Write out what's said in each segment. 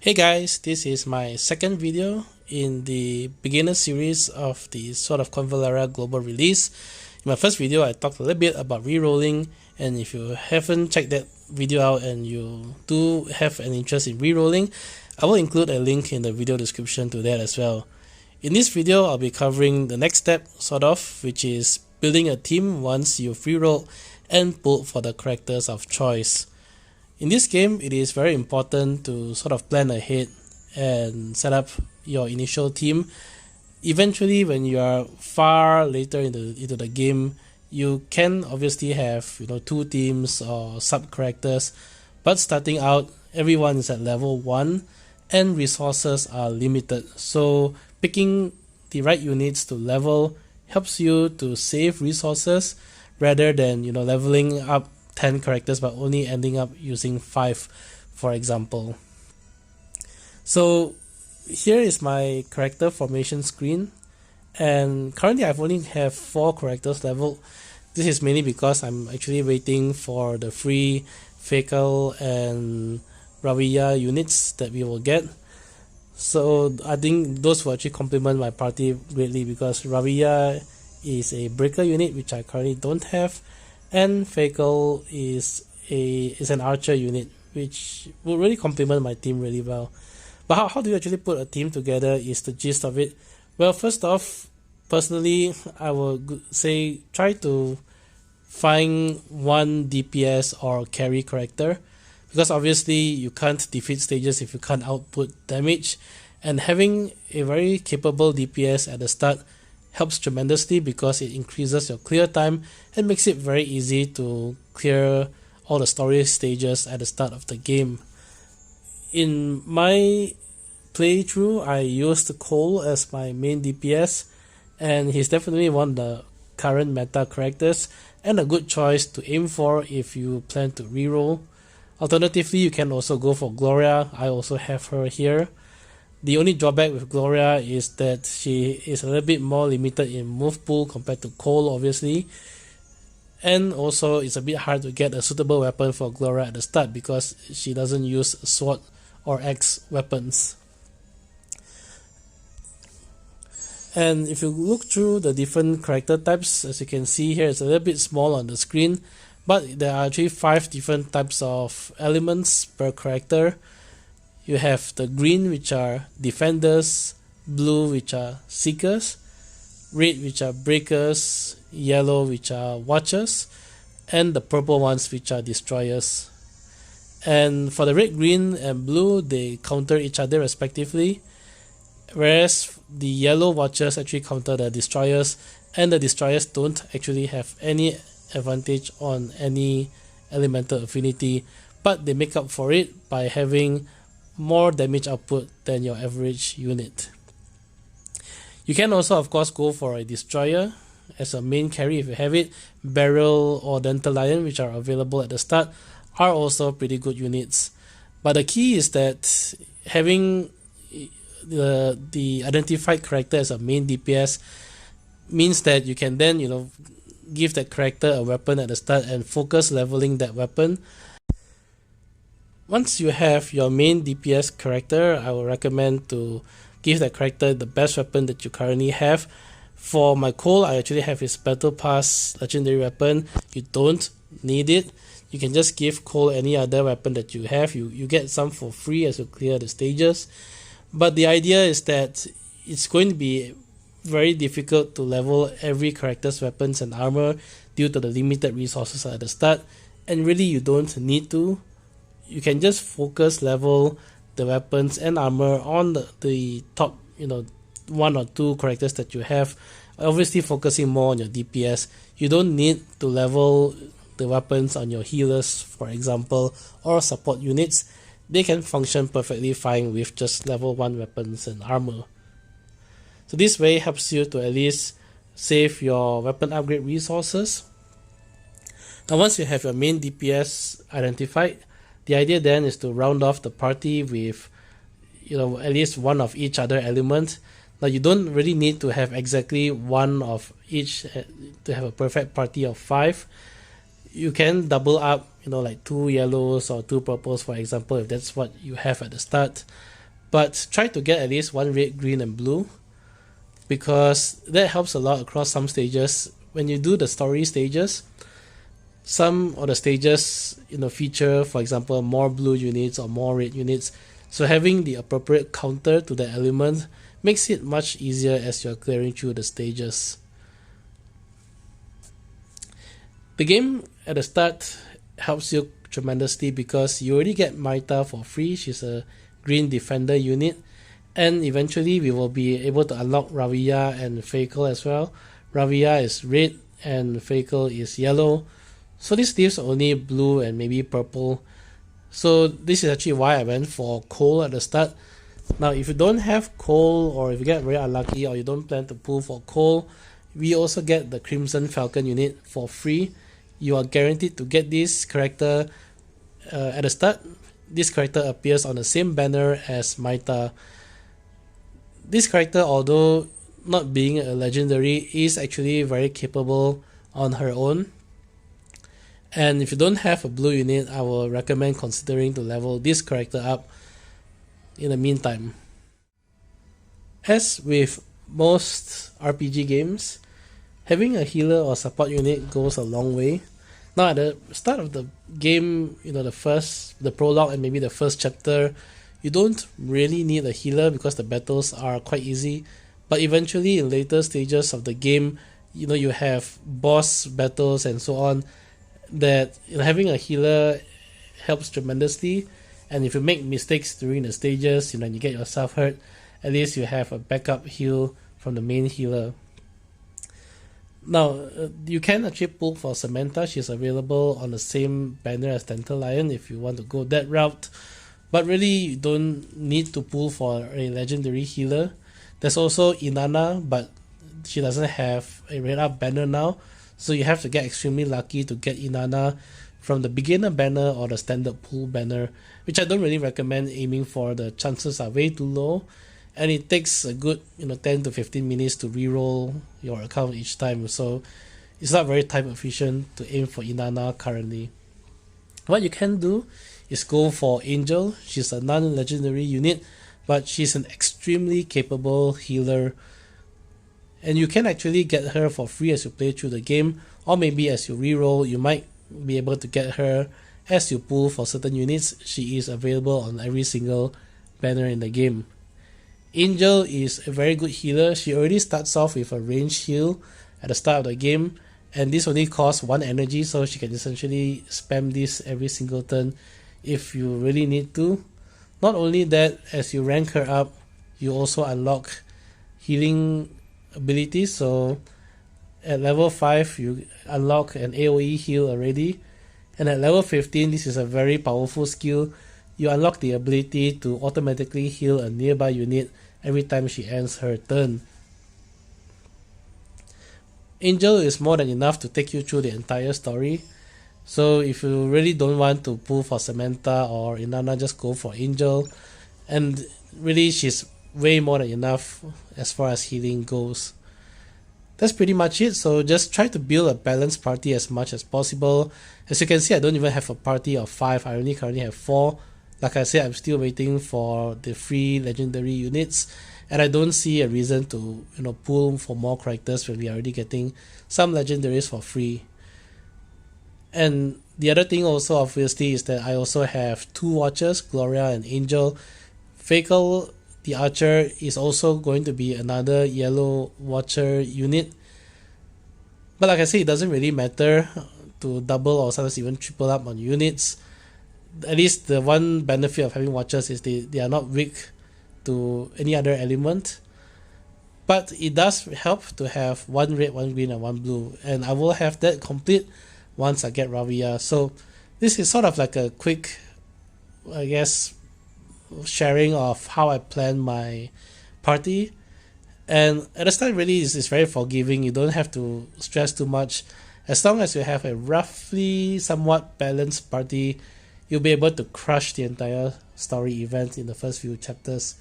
Hey guys, this is my second video in the beginner series of the sort of Convallaria global release. In my first video, I talked a little bit about rerolling, and if you haven't checked that video out and you do have an interest in rerolling, I will include a link in the video description to that as well. In this video, I'll be covering the next step, which is building a team once you've rerolled and pulled for the characters of choice. In this game, it is very important to sort of plan ahead and set up your initial team. Eventually, when you are far later into the game, you can obviously have two teams or sub characters, but starting out, everyone is at level 1 and resources are limited. So picking the right units to level helps you to save resources rather than leveling up 10 characters but only ending up using 5, for example. So here is my character formation screen, and currently I've only have 4 characters leveled. This is mainly because I'm actually waiting for the free Fecal and Ravia units that we will get. So I think those will actually complement my party greatly, because Ravia is a breaker unit which I currently don't have, and Fecal is an archer unit which will really complement my team really well. But how do you actually put a team together is the gist of it. Well, first off, personally, I would say try to find one DPS or carry character, because obviously you can't defeat stages if you can't output damage, and having a very capable DPS at the start helps tremendously because it increases your clear time and makes it very easy to clear all the story stages at the start of the game. In my playthrough, I used Cole as my main DPS, and he's definitely one of the current meta characters and a good choice to aim for if you plan to reroll. Alternatively, you can also go for Gloria. I also have her here. The only drawback with Gloria is that she is a little bit more limited in move pool compared to Cole, obviously. And also it's a bit hard to get a suitable weapon for Gloria at the start because she doesn't use sword or axe weapons. And if you look through the different character types, as you can see here, it's a little bit small on the screen, but there are actually 5 different types of elements per character. You have the green, which are defenders, blue, which are seekers, red, which are breakers, yellow, which are watchers, and the purple ones, which are destroyers. And for the red, green, and blue, they counter each other respectively, whereas the yellow watchers actually counter the destroyers, and the destroyers don't actually have any advantage on any elemental affinity, but they make up for it by having more damage output than your average unit. You can also of course go for a destroyer as a main carry if you have it. Barrel or Dandelion, which are available at the start, are also pretty good units. But the key is that having the identified character as a main DPS means that you can then give that character a weapon at the start and focus leveling that weapon. Once you have your main DPS character, I would recommend to give that character the best weapon that you currently have. For my Cole, I actually have his Battle Pass legendary weapon. You don't need it. You can just give Cole any other weapon that you have. You get some for free as you clear the stages. But the idea is that it's going to be very difficult to level every character's weapons and armor due to the limited resources at the start, and really you don't need to. You can just focus level the weapons and armor on the top 1 or 2 characters that you have, obviously focusing more on your DPS. You don't need to level the weapons on your healers, for example, or support units. They can function perfectly fine with just level 1 weapons and armor. So this way helps you to at least save your weapon upgrade resources. Now once you have your main DPS identified, the idea then is to round off the party with at least one of each other element. Now you don't really need to have exactly one of each to have a perfect party of 5. You can double up like 2 yellows or 2 purples, for example, if that's what you have at the start. But try to get at least 1 red, green and blue, because that helps a lot across some stages. When you do the story stages, some of the stages feature, for example, more blue units or more red units, so having the appropriate counter to the element makes it much easier as you're clearing through the stages. The game at the start helps you tremendously because you already get Maita for free. She's a green defender unit, and eventually we will be able to unlock Ravia and Fakel as well. Ravia is red and Fakel is yellow, so this leaves only blue and maybe purple. So this is actually why I went for coal at the start. Now if you don't have coal, or if you get very unlucky or you don't plan to pull for coal, we also get the Crimson Falcon unit for free. You are guaranteed to get this character at the start. This character appears on the same banner as Maita. This character, although not being a legendary, is actually very capable on her own. And if you don't have a blue unit, I will recommend considering to level this character up in the meantime. As with most RPG games, having a healer or support unit goes a long way. Now at the start of the game, the prologue and maybe the first chapter, you don't really need a healer because the battles are quite easy. But eventually in later stages of the game, you have boss battles and so on, that having a healer helps tremendously. And if you make mistakes during the stages, and you get yourself hurt, at least you have a backup heal from the main healer. Now, you can actually pull for Samantha. She's available on the same banner as Dandelion if you want to go that route. But really, you don't need to pull for a legendary healer. There's also Inanna, but she doesn't have a red up banner now. So you have to get extremely lucky to get Inanna from the beginner banner or the standard pool banner, which I don't really recommend aiming for. The chances are way too low, and it takes a good 10 to 15 minutes to reroll your account each time, so it's not very time efficient to aim for Inanna currently. What you can do is go for Angel. She's a non-legendary unit, but she's an extremely capable healer, and you can actually get her for free as you play through the game, or maybe as you reroll you might be able to get her as you pull for certain units. She is available on every single banner in the game. Angel is a very good healer. She already starts off with a ranged heal at the start of the game, and this only costs 1 energy, so she can essentially spam this every single turn if you really need to. Not only that, as you rank her up, you also unlock healing abilities. So at level 5 you unlock an AoE heal already, and at level 15, this is a very powerful skill. You unlock the ability to automatically heal a nearby unit every time she ends her turn. Angel is more than enough to take you through the entire story. So if you really don't want to pull for Samantha or Inanna, just go for Angel. And really, she's way more than enough as far as healing goes. That's pretty much it. So just try to build a balanced party as much as possible. As you can see, I don't even have a party of 5. I only currently have 4. Like I said, I'm still waiting for the free legendary units, and I don't see a reason to pull for more characters when we are already getting some legendaries for free. And the other thing also obviously is that I also have 2 watchers, Gloria and Angel. Fakel the archer is also going to be another yellow watcher unit, but like I said, it doesn't really matter to double or sometimes even triple up on units. At least the one benefit of having watchers is they are not weak to any other element. But it does help to have 1 red, 1 green and 1 blue, and I will have that complete once I get Ravia. So this is sort of like a quick, I guess, sharing of how I plan my party. And at the start, really it's very forgiving. You don't have to stress too much. As long as you have a roughly somewhat balanced party, you'll be able to crush the entire story event in the first few chapters.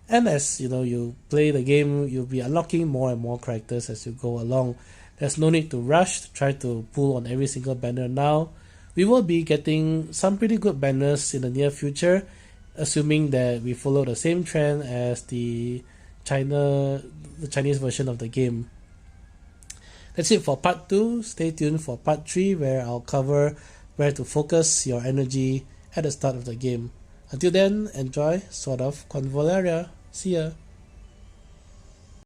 And as you play the game, you'll be unlocking more and more characters as you go along. There's no need to rush to try to pull on every single banner now. We will be getting some pretty good banners in the near future, assuming that we follow the same trend as the Chinese version of the game. That's it for part 2. Stay tuned for part 3, where I'll cover where to focus your energy at the start of the game. Until then, enjoy Sword of Convallaria. See ya!